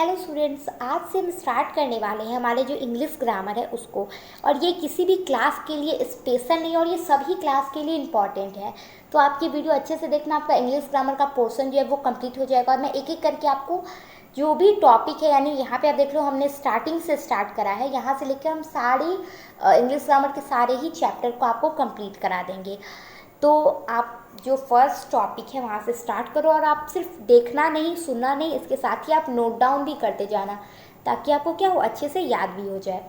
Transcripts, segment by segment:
Hello students, आज से हम स्टार्ट करने वाले हैं हमारे जो इंग्लिश ग्रामर है उसको। और ये किसी भी क्लास के लिए स्पेशल नहीं और ये सभी क्लास के लिए इम्पॉर्टेंट है। तो आप ये वीडियो अच्छे से देखना, आपका इंग्लिश ग्रामर का पोर्शन जो है वो कंप्लीट हो जाएगा। और मैं एक एक करके आपको जो भी टॉपिक है, यानी यहाँ पे आप देख लो हमने स्टार्टिंग से स्टार्ट करा है, यहाँ से लेकर हम सारी इंग्लिश ग्रामर के सारे ही चैप्टर को आपको कंप्लीट करा देंगे। तो आप जो फर्स्ट टॉपिक है वहाँ से स्टार्ट करो और आप सिर्फ देखना नहीं, सुनना नहीं, इसके साथ ही आप नोट डाउन भी करते जाना ताकि आपको क्या हो, अच्छे से याद भी हो जाए।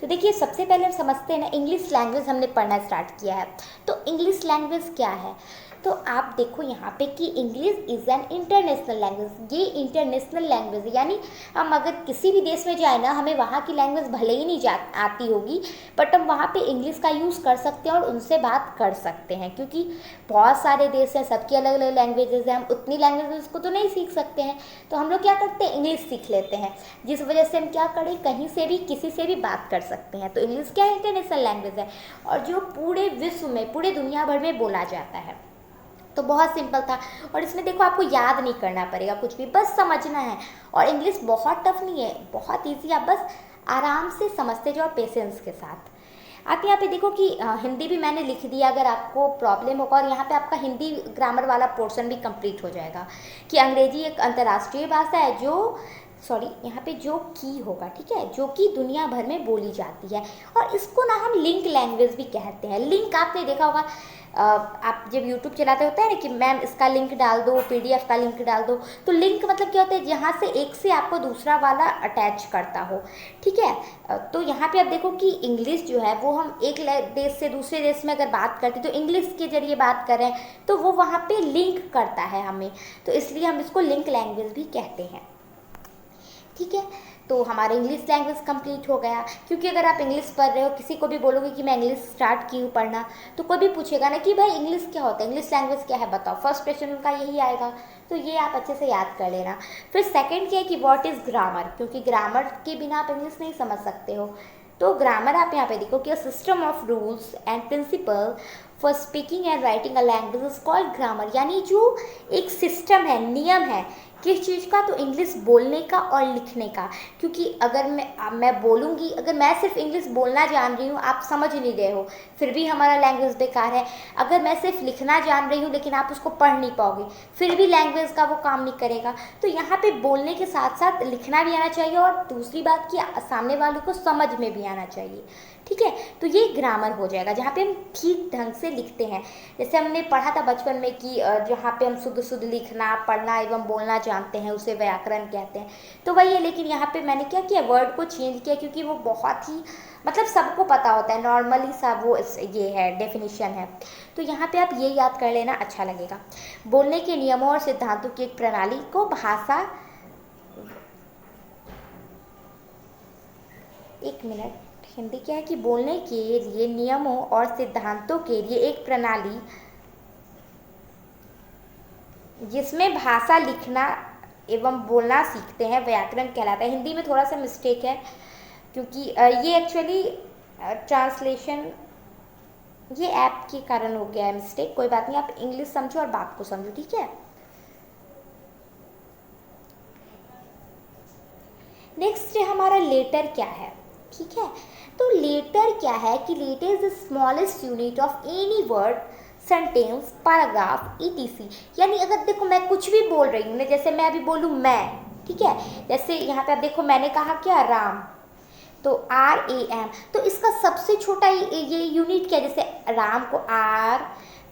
तो देखिए, सबसे पहले हम समझते हैं ना, इंग्लिश लैंग्वेज हमने पढ़ना स्टार्ट किया है। तो इंग्लिश लैंग्वेज क्या है? तो आप देखो यहाँ पे कि English is an international language. ये इंटरनेशनल लैंग्वेज है, यानी हम अगर किसी भी देश में जाए ना, हमें वहाँ की लैंग्वेज भले ही नहीं आती होगी, बट हम वहाँ पे इंग्लिश का यूज़ कर सकते हैं और उनसे बात कर सकते हैं। क्योंकि बहुत सारे देश हैं, सबकी अलग अलग लैंग्वेजेस हैं, हम उतनी लैंग्वेजेस को तो नहीं सीख सकते हैं। तो हम लोग क्या करते हैं, इंग्लिश सीख लेते हैं, जिस वजह से हम क्या करें, कहीं से भी किसी से भी बात कर सकते हैं। तो इंग्लिश क्या है, इंटरनेशनल लैंग्वेज है और जो पूरे विश्व में, पूरे दुनिया भर में बोला जाता है। तो बहुत सिंपल था। और इसमें देखो, आपको याद नहीं करना पड़ेगा कुछ भी, बस समझना है। और इंग्लिश बहुत टफ नहीं है, बहुत ईजी, आप बस आराम से समझते जाओ पेशेंस के साथ। आप यहाँ पे देखो कि हिंदी भी मैंने लिख दिया, अगर आपको प्रॉब्लम होगा। और यहाँ पे आपका हिंदी ग्रामर वाला पोर्शन भी कंप्लीट हो जाएगा कि अंग्रेजी एक अंतर्राष्ट्रीय भाषा है यहाँ पे जो की होगा, ठीक है, जो कि दुनिया भर में बोली जाती है। और इसको ना हम लिंक लैंग्वेज भी कहते हैं। लिंक आपने देखा होगा, आप जब यूट्यूब चलाते होते हैं ना कि मैम इसका लिंक डाल दो, पीडीएफ का लिंक डाल दो। तो लिंक मतलब क्या होता है, जहाँ से एक से आपको दूसरा वाला अटैच करता हो, ठीक है। तो यहाँ पे आप देखो कि इंग्लिश जो है वो हम एक देश से दूसरे देश में अगर बात करते तो इंग्लिश के जरिए बात करें तो वो वहाँ पे लिंक करता है हमें, तो इसलिए हम इसको लिंक लैंग्वेज भी कहते हैं, ठीक है। तो हमारा इंग्लिश लैंग्वेज कंप्लीट हो गया। क्योंकि अगर आप इंग्लिश पढ़ रहे हो, किसी को भी बोलोगे कि मैं इंग्लिश स्टार्ट की हूँ पढ़ना, तो कोई भी पूछेगा ना कि भाई इंग्लिश क्या होता है, इंग्लिश लैंग्वेज क्या है, बताओ। फर्स्ट क्वेश्चन उनका यही आएगा, तो ये आप अच्छे से याद कर लेना। फिर सेकंड क्या है कि व्हाट इज़ ग्रामर, क्योंकि ग्रामर के बिना आप इंग्लिश नहीं समझ सकते हो। तो ग्रामर आप यहाँ पे देखो कि system of rules and principle for speaking and writing a language is called grammar. यानी जो एक सिस्टम है, नियम है किस चीज़ का, तो इंग्लिश बोलने का और लिखने का। क्योंकि अगर मैं बोलूँगी, अगर मैं सिर्फ इंग्लिश बोलना जान रही हूँ, आप समझ नहीं रहे हो, फिर भी हमारा लैंग्वेज बेकार है। अगर मैं सिर्फ लिखना जान रही हूँ लेकिन आप उसको पढ़ नहीं पाओगे, फिर भी लैंग्वेज का वो काम नहीं करेगा। तो यहाँ पे बोलने के साथ साथ लिखना भी आना चाहिए और दूसरी बात कि सामने वाले को समझ में भी आना चाहिए, ठीक है। तो ये ग्रामर हो जाएगा जहाँ पे हम ठीक ढंग से लिखते हैं। जैसे हमने पढ़ा था बचपन में कि जहाँ पे हम शुद्ध शुद्ध लिखना, पढ़ना एवं बोलना जानते हैं उसे व्याकरण कहते हैं। तो वही है, लेकिन यहाँ पे मैंने क्या किया, वर्ड को चेंज किया, क्योंकि वो बहुत ही मतलब सबको पता होता है, नॉर्मली सा वो ये है, डेफिनेशन है। तो यहाँ पे आप ये याद कर लेना, अच्छा लगेगा। बोलने के नियमों और सिद्धांतों की एक प्रणाली को भाषा, एक मिनट, हिंदी क्या है कि बोलने के लिए नियमों और सिद्धांतों के लिए एक प्रणाली जिसमें भाषा लिखना एवं बोलना सीखते हैं, व्याकरण कहलाता है। हिंदी में थोड़ा सा मिस्टेक है, क्योंकि ये एक्चुअली ट्रांसलेशन, ये ऐप के कारण हो गया है मिस्टेक। कोई बात नहीं, आप इंग्लिश समझो और बात को समझो, ठीक है। नेक्स्ट हमारा लेटर क्या है, ठीक है। तो लेटर क्या है कि letter is the smallest unit of any word, sentence, paragraph, ETC. यानी अगर देखो मैं कुछ भी बोल रही हूँ ना, जैसे मैं अभी बोलूँ मैं, ठीक है, जैसे यहाँ पे आप देखो मैंने कहा क्या, राम, तो RAM, तो इसका सबसे छोटा ये यूनिट क्या है, जैसे राम को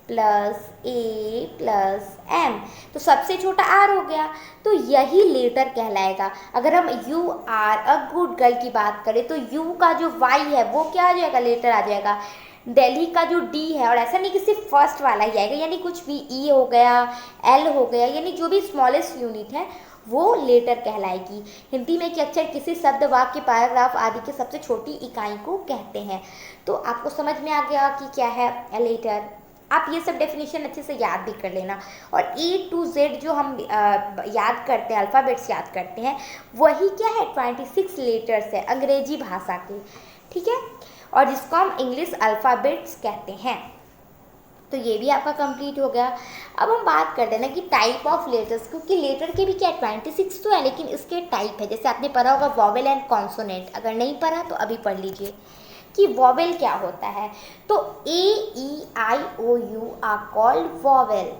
R+A+M, तो सबसे छोटा R हो गया, तो यही लेटर कहलाएगा। अगर हम you are a good girl की बात करें तो यू का जो Y है वो क्या आ जाएगा, लेटर आ जाएगा। दिल्ली का जो D है, और ऐसा नहीं कि सिर्फ फर्स्ट वाला ही आएगा, यानी कुछ भी E हो गया, L हो गया, यानी जो भी स्मॉलेस्ट यूनिट है वो लेटर कहलाएगी। हिंदी में कि अक्षर किसी शब्द, वाक्य, पैराग्राफ आदि की सबसे छोटी इकाई को कहते हैं। तो आपको समझ में आ गया कि क्या है लेटर। आप ये सब डेफिनेशन अच्छे से याद भी कर लेना। और A to Z जो हम याद करते हैं, अल्फ़ाबेट्स याद करते हैं, वही क्या है, 26 लेटर्स है अंग्रेजी भाषा के, ठीक है, और जिसको हम इंग्लिश अल्फ़ाबेट्स कहते हैं। तो ये भी आपका कंप्लीट हो गया। अब हम बात करते हैं ना कि टाइप ऑफ लेटर्स, क्योंकि लेटर के भी क्या 26 तो है, लेकिन इसके टाइप है। जैसे आपने पढ़ा होगा वॉवेल एंड कॉन्सोनेंट, अगर नहीं पढ़ा तो अभी पढ़ लीजिए कि वॉवेल क्या होता है। तो A E I O U are called vowel,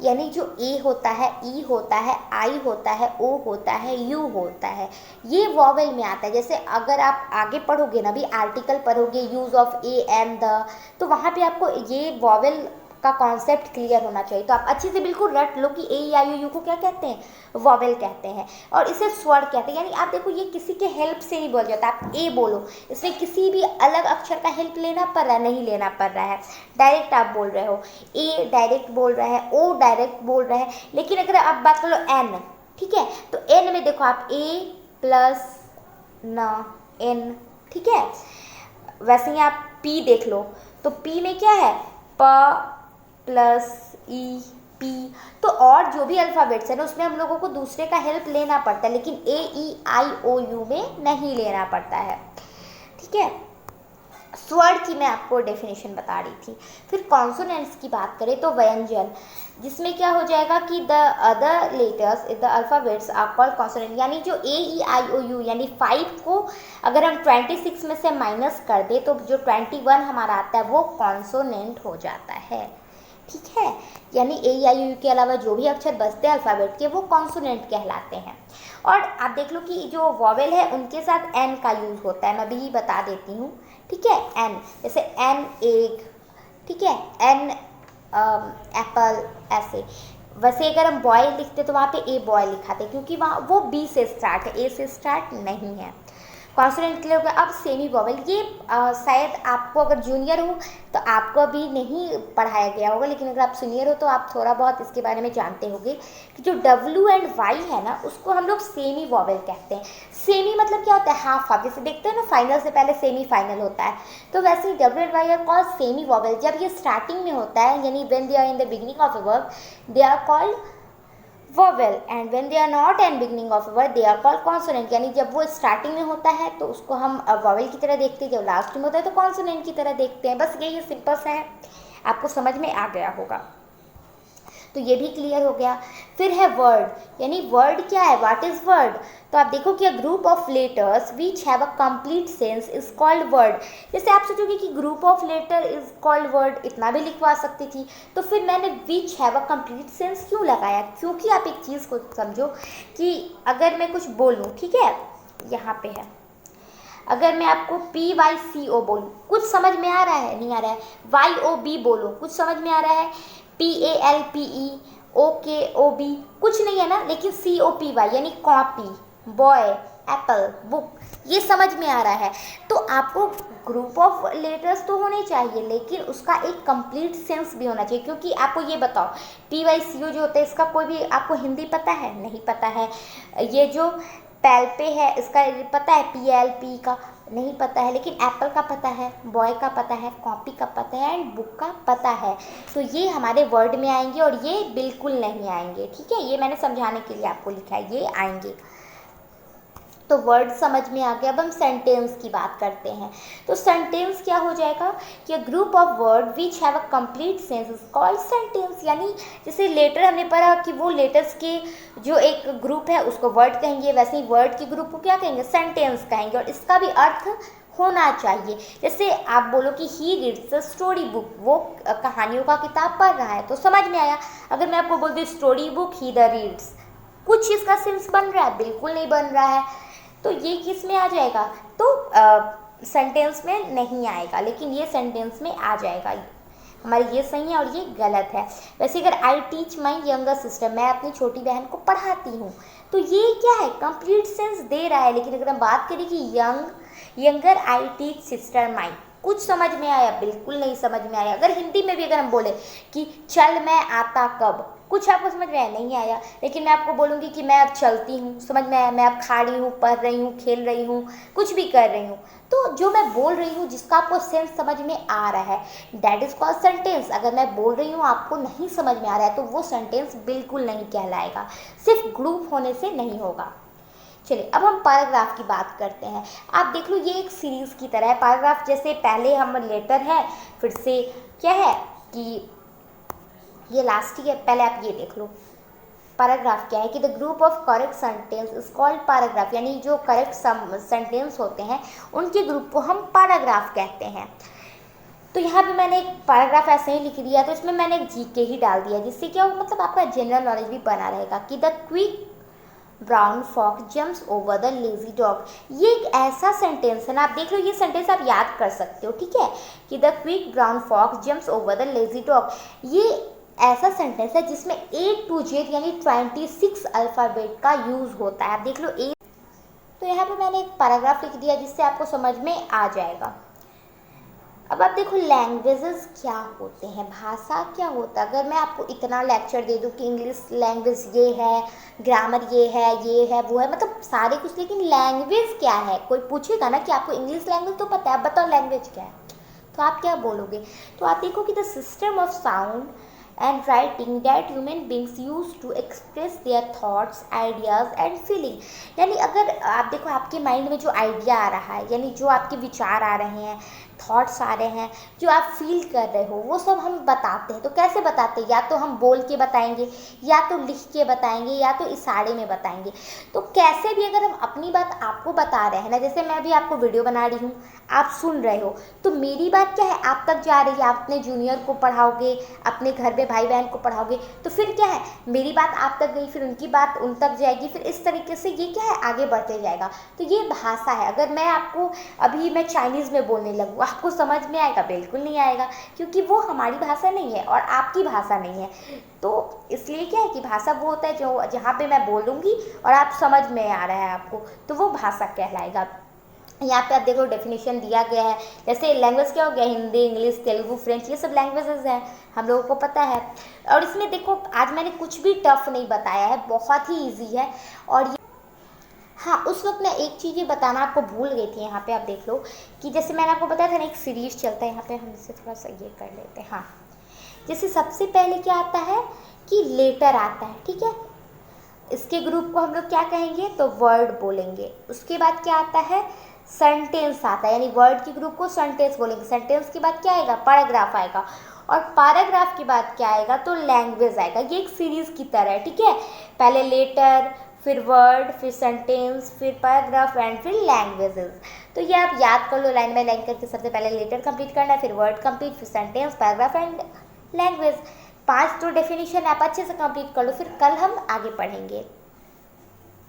यानी जो ए होता है, ई होता है, आई होता है, ओ होता है, यू होता है, ये वॉवेल में आता है। जैसे अगर आप आगे पढ़ोगे ना, भी आर्टिकल पढ़ोगे, use of A am the, तो वहाँ पे आपको ये वॉवेल का कॉन्सेप्ट क्लियर होना चाहिए। तो आप अच्छे से बिल्कुल रट लो कि ए आई ओ यू को क्या कहते हैं, वॉवेल कहते हैं, और इसे स्वर कहते हैं। यानी आप देखो ये किसी के हेल्प से नहीं बोल जाता, आप ए बोलो, इसमें किसी भी अलग अक्षर का हेल्प लेना पड़ रहा है, नहीं लेना पड़ रहा है, डायरेक्ट आप बोल रहे हो। ए डायरेक्ट बोल रहा है, ओ डायरेक्ट बोल रहा है। लेकिन अगर आप बात करो एन, ठीक है, तो एन में देखो आप ए प्लस न एन, ठीक है। वैसे ही आप पी देख लो, तो पी में क्या है, प प्लस ई पी। तो और जो भी अल्फ़ाबेट्स है ना, उसमें हम लोगों को दूसरे का हेल्प लेना पड़ता है, लेकिन ए ई आई ओ यू में नहीं लेना पड़ता है, ठीक है। स्वर की मैं आपको डेफिनेशन बता रही थी। फिर कॉन्सोनेंट्स की बात करें तो व्यंजन, जिसमें क्या हो जाएगा कि the other letters in the alphabets are called consonant, यानी जो ए ई आई ओ यू यानी 5 को अगर हम 26 में से माइनस कर दें तो जो 21 हमारा आता है वो कॉन्सोनेंट हो जाता है, ठीक है। यानी ए आई यू के अलावा जो भी अक्षर बचते हैं अल्फ़ाबेट के, वो कॉन्सोनेंट कहलाते हैं। और आप देख लो कि जो वॉवेल है उनके साथ एन का यूज़ होता है, मैं भी बता देती हूँ, ठीक है। एन, जैसे एन एग, ठीक है, एन एप्पल, ऐसे। वैसे अगर हम बॉय लिखते तो वहाँ पे ए बॉय लिखाते, क्योंकि वहाँ वो बी से स्टार्ट है, ए से स्टार्ट नहीं है। कॉन्सोनेंट क्लियर हो गया। अब सेमी वॉवेल, ये शायद आपको अगर जूनियर हो तो आपको अभी नहीं पढ़ाया गया होगा, लेकिन अगर आप सीनियर हो तो आप थोड़ा बहुत इसके बारे में जानते होंगे कि जो डब्ल्यू एंड वाई है ना, उसको हम लोग सेमी वॉवेल कहते हैं। सेमी मतलब क्या होता है, हाफ हाफ, जैसे देखते हैं ना फाइनल से पहले सेमी फाइनल होता है, तो वैसे ही W and Y are called semi vowel. जब ये स्टार्टिंग में होता है, यानी when they are in the beginning of a word they are called vowel, and when they are not and beginning of word they are called consonant. यानी जब वो starting में होता है तो उसको हम वॉवेल की तरह देखते हैं, जब लास्ट में होता है तो कॉन्सोनेंट की तरह देखते हैं। बस यही सिंपल सा है, आपको समझ में आ गया होगा, तो ये भी क्लियर हो गया। फिर है वर्ड, यानी वर्ड क्या है, व्हाट इज वर्ड। तो आप देखो कि a group of letters which have a complete sense is called word. जैसे आप सोचोगे कि group of letter is called word, इतना भी लिखवा सकती थी, तो फिर मैंने which have a complete sense क्यों लगाया, क्योंकि आप एक चीज़ को समझो कि अगर मैं कुछ बोलूँ, ठीक है, यहाँ पे है, अगर मैं आपको PYCO बोलूँ, कुछ समझ में आ रहा है, नहीं आ रहा है। YOB बोलो, कुछ समझ में आ रहा है। PALPE OKOB, कुछ नहीं है ना, लेकिन COPY यानी कॉपी, बॉय, एप्पल, बुक, ये समझ में आ रहा है। तो आपको ग्रुप ऑफ लेटर्स तो होने चाहिए, लेकिन उसका एक कंप्लीट सेंस भी होना चाहिए। क्योंकि आपको ये बताओ, PYCO जो होता है, इसका कोई भी आपको हिंदी पता है, नहीं पता है। ये जो पैल्पे है, इसका पता है, PLP का नहीं पता है, लेकिन एप्पल का पता है, बॉय का पता है, कॉपी का पता है, एंड बुक का पता है। तो ये हमारे वर्ड में आएंगे और ये बिल्कुल नहीं आएंगे, ठीक है। ये मैंने समझाने के लिए आपको लिखा है, ये आएंगे। तो वर्ड समझ में आ गया। अब हम सेंटेंस की बात करते हैं। तो सेंटेंस क्या हो जाएगा कि group of word which have a complete sense is called sentence. यानी जैसे लेटर हमने पढ़ा कि वो लेटर्स के जो एक ग्रुप है उसको वर्ड कहेंगे, वैसे ही वर्ड के ग्रुप को क्या कहेंगे, सेंटेंस कहेंगे, और इसका भी अर्थ होना चाहिए। जैसे आप बोलो कि he reads a story book, वो कहानियों का किताब पढ़ रहा है, तो समझ में आया। अगर मैं आपको बोल दूँ story book he the reads, कुछ इसका सेंस बन रहा है, बिल्कुल नहीं बन रहा है। तो ये किस में आ जाएगा, तो सेंटेंस में नहीं आएगा, लेकिन ये सेंटेंस में आ जाएगा। हमारी ये सही है और ये गलत है। वैसे अगर I teach my younger sister, मैं अपनी छोटी बहन को पढ़ाती हूँ, तो ये क्या है, कंप्लीट सेंस दे रहा है। लेकिन अगर हम बात करें कि younger I teach sister my, कुछ समझ में आया, बिल्कुल नहीं समझ में आया। अगर हिंदी में भी अगर हम बोले कि चल मैं आता कब, कुछ आपको समझ में आया, नहीं आया। लेकिन मैं आपको बोलूँगी कि मैं अब चलती हूँ, समझ में आया। मैं अब खा रही हूँ, पढ़ रही हूँ, खेल रही हूँ, कुछ भी कर रही हूँ, तो जो मैं बोल रही हूँ जिसका आपको सेंस समझ में आ रहा है, दैट इज कॉल्ड सेंटेंस। अगर मैं बोल रही हूँ आपको नहीं समझ में आ रहा है, तो वो सेंटेंस बिल्कुल नहीं कहलाएगा, सिर्फ ग्रुप होने से नहीं होगा। चलिए अब हम पैराग्राफ की बात करते हैं। आप देख लो ये एक सीरीज़ की तरह है पैराग्राफ। जैसे पहले हम लेटर है, फिर से क्या है कि ये लास्ट ही है, पहले आप ये देख लो। पैराग्राफ क्या है कि the group of correct sentence is called paragraph, यानी जो करेक्ट सेंटेंस होते हैं उनके ग्रुप को हम पैराग्राफ कहते हैं। तो यहाँ पे मैंने एक पैराग्राफ ऐसे ही लिख दिया, तो इसमें मैंने एक जीके ही डाल दिया, जिससे क्या हो मतलब आपका जनरल नॉलेज भी बना रहेगा कि the quick brown fox jumps over the lazy dog. ये एक ऐसा सेंटेंस है ना, आप देख लो, ये सेंटेंस आप याद कर सकते हो, ठीक है, कि the quick brown fox jumps over the lazy dog. ये ऐसा सेंटेंस है जिसमें A to Z यानी 26 अल्फ़ाबेट का यूज़ होता है। आप देख लो ए। तो यहाँ पे मैंने एक पैराग्राफ लिख दिया जिससे आपको समझ में आ जाएगा। अब आप देखो लैंग्वेजेस क्या होते हैं, भाषा क्या होता है। अगर मैं आपको इतना लेक्चर दे दूँ कि इंग्लिश लैंग्वेज ये है, ग्रामर ये है वो है, मतलब सारे कुछ, लेकिन लैंग्वेज क्या है, कोई पूछेगा ना कि आपको इंग्लिश लैंग्वेज तो पता है, अब बताओ लैंग्वेज क्या है, तो आप क्या बोलोगे। तो आप देखो कि the system of sound and writing that human beings use to express their thoughts, ideas and feeling। यानी अगर आप देखो आपके माइंड में जो आइडिया आ रहा है, यानी जो आपके विचार आ रहे हैं, थॉट्स आ रहे हैं, जो आप फील कर रहे हो, वो सब हम बताते हैं। तो कैसे बताते हैं, या तो हम बोल के बताएंगे, या तो लिख के बताएंगे, या तो इशारे में बताएंगे। तो कैसे भी अगर हम अपनी बात आपको बता रहे हैं ना, जैसे मैं भी आपको वीडियो बना रही हूँ, आप सुन रहे हो, तो मेरी बात क्या है आप तक जा रही है, आप अपने जूनियर को पढ़ाओगे, अपने घर में भाई बहन को पढ़ाओगे, तो फिर क्या है, मेरी बात आप तक गई, फिर उनकी बात उन तक जाएगी, फिर इस तरीके से ये क्या है आगे बढ़ते जाएगा। तो ये भाषा है। अगर मैं आपको अभी मैं चाइनीज़ में बोलने लगूँ, आपको समझ में आएगा? बिल्कुल नहीं आएगा, क्योंकि वो हमारी भाषा नहीं है और आपकी भाषा नहीं है। तो इसलिए क्या है कि भाषा वो होता है जो जहाँ पे मैं बोलूँगी और आप समझ में आ रहा है आपको, तो वो भाषा कहलाएगा। यहाँ पे आप देखो डेफिनेशन दिया गया है, जैसे लैंग्वेज क्या हो गया, हिंदी, इंग्लिश, तेलुगु, फ्रेंच, ये सब लैंग्वेजेस हैं, हम लोगों को पता है। और इसमें देखो आज मैंने कुछ भी टफ नहीं बताया है, बहुत ही ईजी है। और हाँ, उस वक्त मैं एक चीज़ ये बताना आपको भूल गई थी। यहाँ पे आप देख लो कि जैसे मैंने आपको बताया था ना एक सीरीज चलता है, यहाँ पे हम इसे थोड़ा सा ये कर लेते हैं। हाँ, जैसे सबसे पहले क्या आता है कि लेटर आता है, ठीक है, इसके ग्रुप को हम लोग क्या कहेंगे, तो वर्ड बोलेंगे। उसके बाद क्या आता है, सेंटेंस आता है, यानी वर्ड के ग्रुप को सेंटेंस बोलेंगे। सेंटेंस के बाद क्या आएगा, पैराग्राफ आएगा, और पैराग्राफ के बाद क्या आएगा, तो लैंग्वेज आएगा। ये एक सीरीज की तरह है, ठीक है, पहले लेटर, फिर वर्ड, फिर सेंटेंस, फिर पैराग्राफ एंड फिर लैंग्वेजेस। तो ये आप याद कर लो लाइन बाय लाइन करके। सबसे पहले लेटर कंप्लीट करना है, फिर वर्ड कंप्लीट, फिर सेंटेंस, पैराग्राफ एंड लैंग्वेज। 5 तो डेफिनेशन आप अच्छे से कंप्लीट कर लो, फिर कल हम आगे पढ़ेंगे।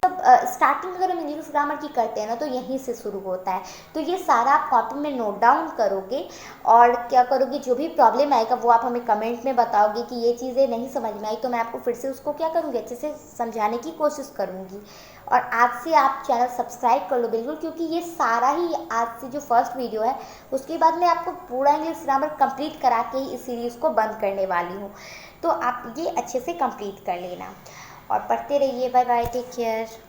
स्टार्टिंग अगर हम इंग्लिश ग्रामर की करते हैं ना, तो यहीं से शुरू होता है। तो ये सारा आप कॉपी में नोट डाउन करोगे, और क्या करोगे, जो भी प्रॉब्लम आएगा वो आप हमें कमेंट में बताओगे कि ये चीज़ें नहीं समझ में आई, तो मैं आपको फिर से उसको क्या करूँगी, अच्छे से समझाने की कोशिश करूँगी। और आज से आप चैनल सब्सक्राइब कर लो बिल्कुल, क्योंकि ये सारा ही आज से जो फर्स्ट वीडियो है, उसके बाद मैं आपको पूरा इंग्लिश ग्रामर कंप्लीट करा के ही इस सीरीज़ को बंद करने वाली हूँ। तो आप ये अच्छे से कंप्लीट कर लेना और पढ़ते रहिए। Bye bye, take care.